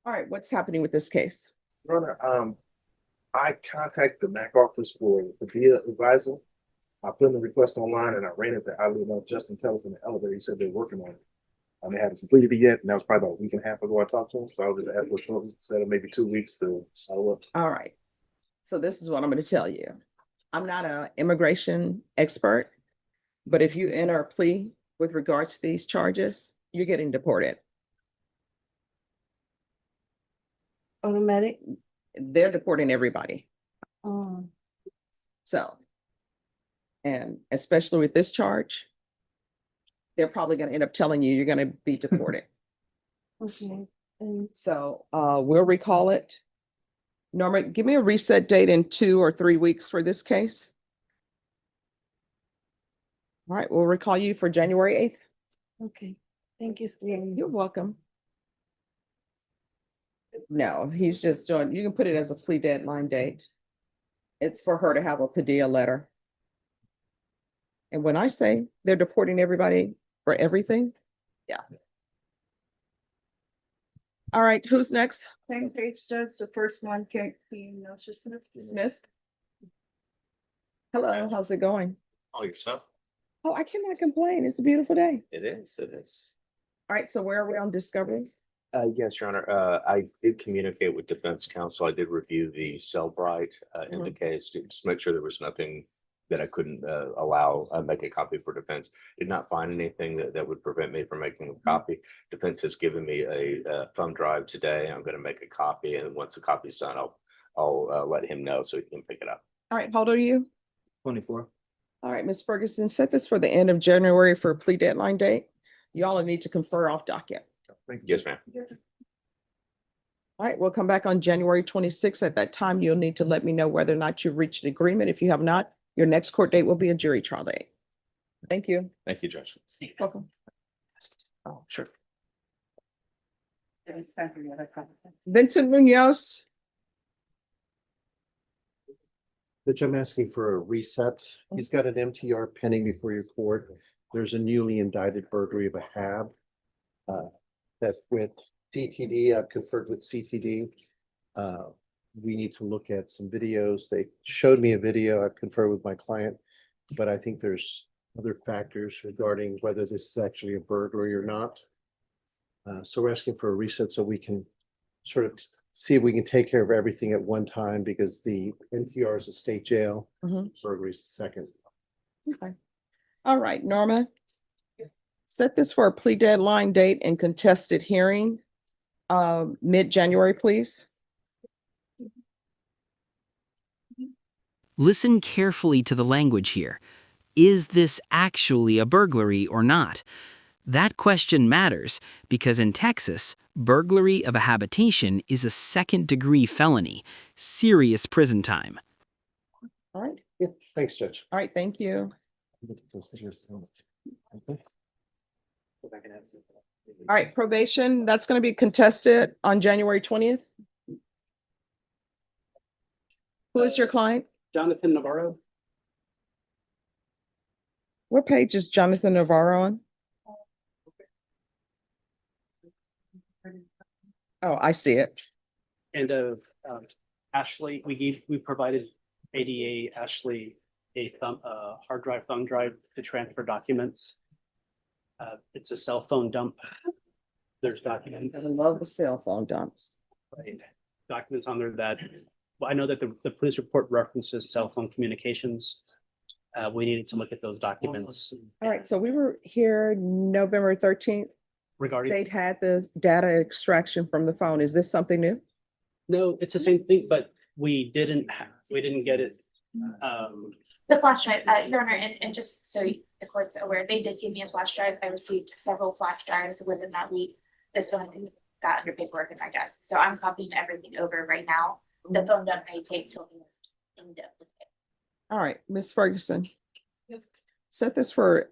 All right, what's happening with this case? Your Honor, I contacted the MAC office for the Plea advisor. I put in the request online and I ran it to Justin Tellis in the elevator. He said they're working on it. They haven't completed it yet, and that was probably about a week and a half ago I talked to him. So I was just asking for instead of maybe 2 weeks to follow up. All right. So this is what I'm going to tell you. I'm not an immigration expert, but if you enter a plea with regards to these charges, you're getting deported. Automatic? They're deporting everybody. Oh, So, and especially with this charge, they're probably going to end up telling you you're going to be deported. okay. So we'll recall it. Norma, give me a reset date in 2 or 3 weeks for this case. All right, we'll recall you for January 8th. Okay. Thank you. You're welcome. No, he's just doing, you can put it as a plea deadline date. It's for her to have a Padilla letter. And when I say they're deporting everybody for everything, yeah. All right, who's next? Same page, Judge. The first one can't be Smith. Smith. Hello, how's it going? Oh, yourself? Oh, I cannot complain. It's a beautiful day. It is, it is. All right, so where are we on discovery? Yes, Your Honor, I did communicate with defense counsel. I did review the Cellbrite in the case to just make sure there was nothing that I couldn't allow, make a copy for defense. Did not find anything that would prevent me from making a copy. Defense has given me a thumb drive today. I'm going to make a copy, and once the copy's done, I'll let him know so he can pick it up. All right, how old are you? 24. All right, Ms. Ferguson, set this for the end of January for a plea deadline date. Y'all need to confer off docket. Yes, ma'am. All right, we'll come back on January 26th. At that time, you'll need to let me know whether or not you've reached an agreement. If you have not, your next court date will be a jury trial date. Thank you. Thank you, Judge. Welcome. Oh, sure. Vincent Munoz. Judge, I'm asking for a reset. He's got an MTR pending before your court. There's a newly indicted burglary of a HAB. That's with CTD. I've conferred with CTD. We need to look at some videos. They showed me a video. I've conferred with my client, but I think there's other factors regarding whether this is actually a burglary or not. So we're asking for a reset so we can sort of see if we can take care of everything at one time, because the NPR is a state jail, burglary is the second. Okay. All right, Norma. Set this for a plea deadline date and contested hearing, mid-January, please. Listen carefully to the language here. Is this actually a burglary or not? That question matters because in Texas, burglary of a habitation is a second-degree felony, serious prison time. All right. Yeah, thanks, Judge. All right, thank you. All right, probation, that's going to be contested on January 20th. Who is your client? Jonathan Navarro. What page is Jonathan Navarro on? Oh, I see it. And of Ashley, we provided ADA Ashley a hard drive, thumb drive to transfer documents. It's a cell phone dump. There's documents. I love the cell phone dumps. Documents on there that, well, I know that the police report references cell phone communications. We needed to look at those documents. All right, so we were here November 13th. Regarding, They'd had the data extraction from the phone. Is this something new? no, it's the same thing, but we didn't get it. The flash drive, Your Honor, and just so the court's aware, they did give me a flash drive. I received several flash drives within that week. This one got under paperwork in my desk, so I'm copying everything over right now. The phone dump may take till the end of the day. All right, Ms. Ferguson. Yes. Set this for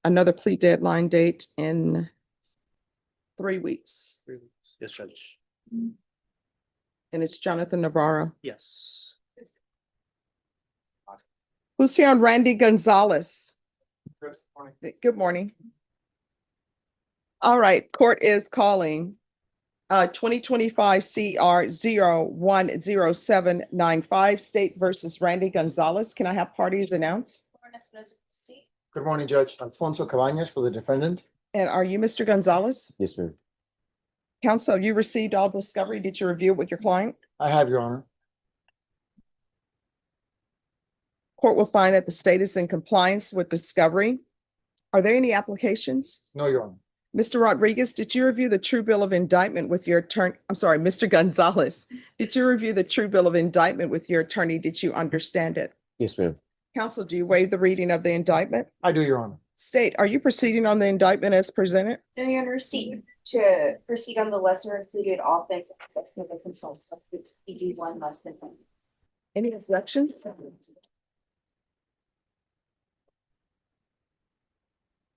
another plea deadline date in 3 weeks. Yes, Judge. And it's Jonathan Navarro. Yes. Who's here on Randy Gonzalez? Good morning. All right, court is calling 2025 CR 010795 State versus Randy Gonzalez. Can I have parties announce? Good morning, Judge. Alfonso Cabañas for the defendant. And are you Mr. Gonzalez? Yes, ma'am. Counsel, you received all discovery. Did you review it with your client? I have, Your Honor. Court will find that the state is in compliance with discovery. Are there any applications? No, Your Honor. Mr. Rodriguez, did you review the true bill of indictment with your attorney? I'm sorry, Mr. Gonzalez. Did you review the true bill of indictment with your attorney? Did you understand it? Yes, ma'am. Counsel, do you waive the reading of the indictment? I do, Your Honor. State, are you proceeding on the indictment as presented? No, Your Honor, to proceed on the lesser included offense of possession of a controlled substance, ED one less than 10. Any objections?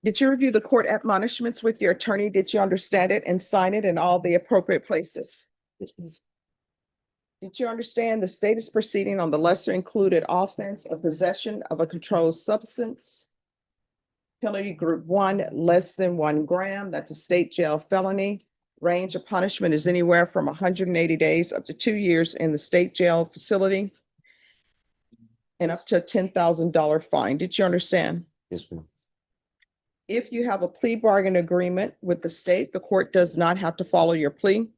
Did you review the court admonishments with your attorney? Did you understand it and sign it in all the appropriate places? Did you understand the state is proceeding on the lesser included offense of possession of a controlled substance? Penalty group 1, less than 1 gram. That's a state jail felony. Range of punishment is anywhere from 180 days up to 2 years in the state jail facility and up to a $10,000 fine. Did you understand? Yes, ma'am. If you have a plea bargain agreement with the state, the court does not have to follow your plea.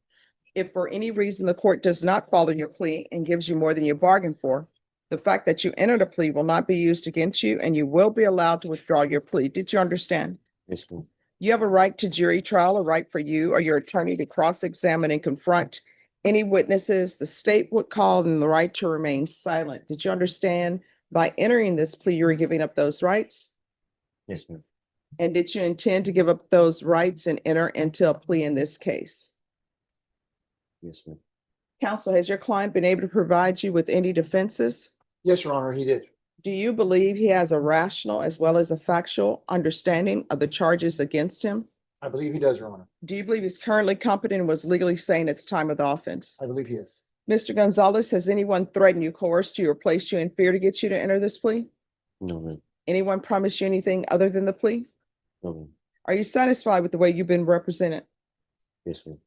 If for any reason the court does not follow your plea and gives you more than you bargained for, the fact that you entered a plea will not be used against you and you will be allowed to withdraw your plea. Did you understand? Yes, ma'am. You have a right to jury trial, a right for you or your attorney to cross-examine and confront any witnesses the state would call, and the right to remain silent. Did you understand by entering this plea, you were giving up those rights? Yes, ma'am. And did you intend to give up those rights and enter into a plea in this case? Yes, ma'am. Counsel, has your client been able to provide you with any defenses? Yes, Your Honor, he did. Do you believe he has a rational as well as a factual understanding of the charges against him? I believe he does, Your Honor. Do you believe he's currently competent and was legally sane at the time of the offense? I believe he is. Mr. Gonzalez, has anyone threatened you, coerced you, or placed you in fear to get you to enter this plea? No, ma'am. Anyone promised you anything other than the plea? No, ma'am. Are you satisfied with the way you've been represented? Yes, ma'am.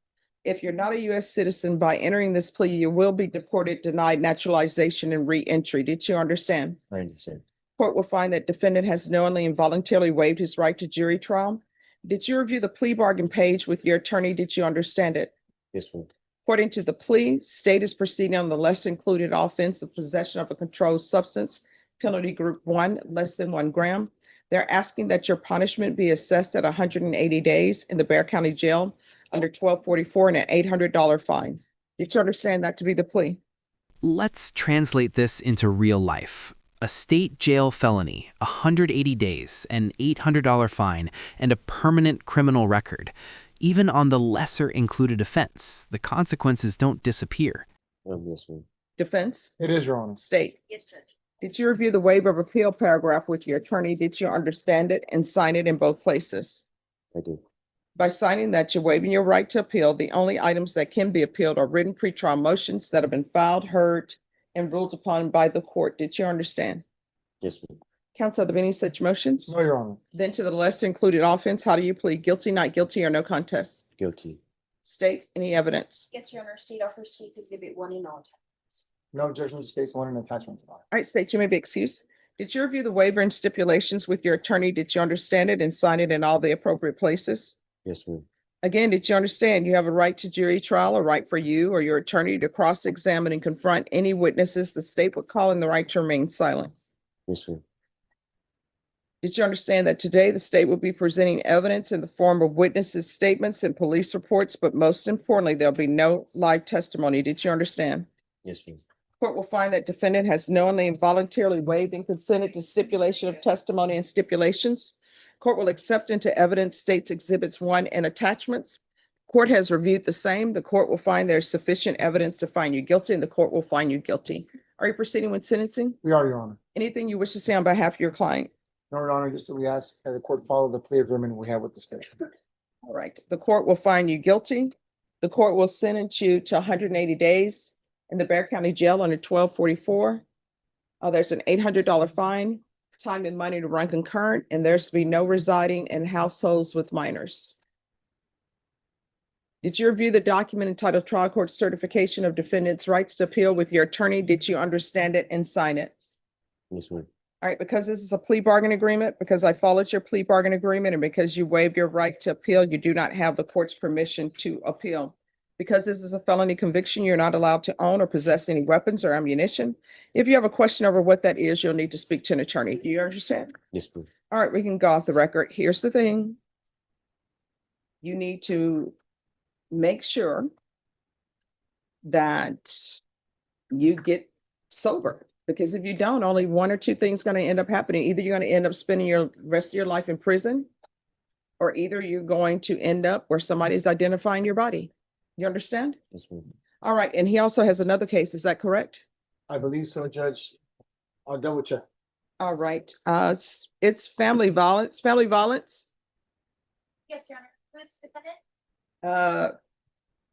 If you're not a U.S. citizen, by entering this plea, you will be deported, denied naturalization, and re-entry. Did you understand? I understand. Court will find that defendant has knowingly and voluntarily waived his right to jury trial. Did you review the plea bargain page with your attorney? Did you understand it? Yes, ma'am. According to the plea, state is proceeding on the less included offense of possession of a controlled substance, penalty group 1, less than 1 gram. They're asking that your punishment be assessed at 180 days in the Bexar County Jail under 1244 and an $800 fine. Did you understand that to be the plea? Let's translate this into real life. A state jail felony, 180 days, an $800 fine, and a permanent criminal record. Even on the lesser included offense, the consequences don't disappear. Yes, ma'am. Defense? It is, Your Honor. State? Yes, Judge. Did you review the waiver of appeal paragraph with your attorney? Did you understand it and sign it in both places? I do. By signing that, you're waiving your right to appeal. The only items that can be appealed are written pretrial motions that have been filed, heard, and ruled upon by the court. Did you understand? Yes, ma'am. Counsel, are there any such motions? No, Your Honor. Then to the lesser included offense, how do you plead? Guilty, not guilty, or no contest? Guilty. State, any evidence? Yes, Your Honor, state offers states exhibit 1 in all. No judgment states one in attachment. All right, state, you may be excused. Did you review the waiver and stipulations with your attorney? Did you understand it and sign it in all the appropriate places? Yes, ma'am. Again, did you understand you have a right to jury trial, a right for you or your attorney to cross-examine and confront any witnesses the state would call, and the right to remain silent? Yes, ma'am. Did you understand that today the state will be presenting evidence in the form of witnesses' statements and police reports, but most importantly, there'll be no live testimony? Did you understand? Yes, ma'am. Court will find that defendant has knowingly and voluntarily waived and consented to stipulation of testimony and stipulations. Court will accept into evidence states exhibits 1 and attachments. Court has reviewed the same. The court will find there's sufficient evidence to find you guilty, and the court will find you guilty. Are you proceeding with sentencing? We are, Your Honor. Anything you wish to say on behalf of your client? No, Your Honor, just that we ask that the court follow the plea agreement we have with the state. All right, the court will find you guilty. The court will sentence you to 180 days in the Bexar County Jail under 1244. There's an $800 fine, time and money to run concurrent, and there's to be no residing in households with minors. Did you review the document entitled Trial Court Certification of Defendant's Rights to Appeal with your attorney? Did you understand it and sign it? Yes, ma'am. All right, because this is a plea bargain agreement, because I followed your plea bargain agreement, and because you waived your right to appeal, you do not have the court's permission to appeal. Because this is a felony conviction, you're not allowed to own or possess any weapons or ammunition. If you have a question over what that is, you'll need to speak to an attorney. Do you understand? Yes, ma'am. All right, we can go off the record. Here's the thing. You need to make sure that you get sober, because if you don't, only one or two things going to end up happening. Either you're going to end up spending your rest of your life in prison, or either you're going to end up where somebody's identifying your body. You understand? Yes, ma'am. All right, and he also has another case. Is that correct? I believe so, Judge. I'll double check. All right, it's family violence, Yes, Your Honor. Who's defendant?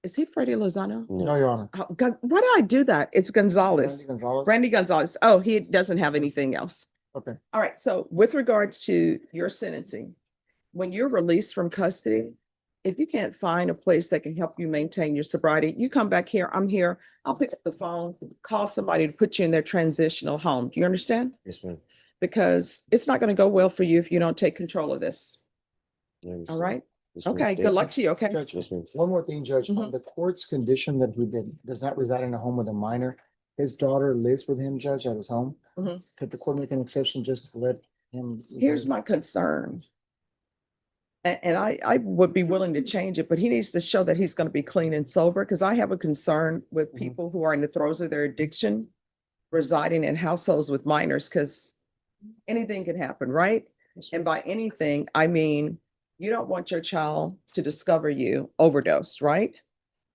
Is he Freddie Lozano? No, Your Honor. Oh, God, why did I do that? It's Gonzalez. Gonzalez. Randy Gonzalez. Oh, he doesn't have anything else. Okay. All right, so with regards to your sentencing, when you're released from custody, if you can't find a place that can help you maintain your sobriety, you come back here, I'm here, I'll pick up the phone, call somebody to put you in their transitional home. Do you understand? Yes, ma'am. Because it's not going to go well for you if you don't take control of this. I understand. All right? Yes, ma'am. Okay, Thank good luck to you, okay? Judge, Yes, ma'am. one more thing, Judge, Mhm. on the court's condition that he does not reside in a home with a minor. His daughter lives with him, Judge, at his home. Mhm. Could the court make an exception just to let him? Here's my concern. And I would be willing to change it, but he needs to show that he's going to be clean and sober, because I have a concern with Mhm. people who are in the throes of their addiction residing in households with minors, because anything can happen, right? And by anything, I mean, you don't want your child to discover you overdosed, right?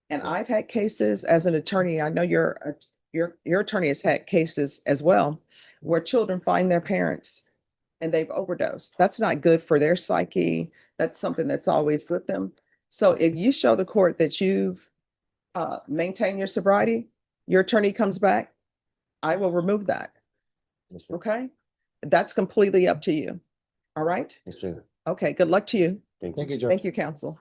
And I've had cases as an attorney, I know your attorney has had cases as well, where children find their parents and they've overdosed. That's not good for their psyche. That's something that's always with them. So if you show the court that you've maintained your sobriety, your attorney comes back, I will remove that. Yes, ma'am. Okay? That's completely up to you. All right? Yes, ma'am. Okay, good luck to you. Thank you. Thank you, Judge. Thank you, counsel.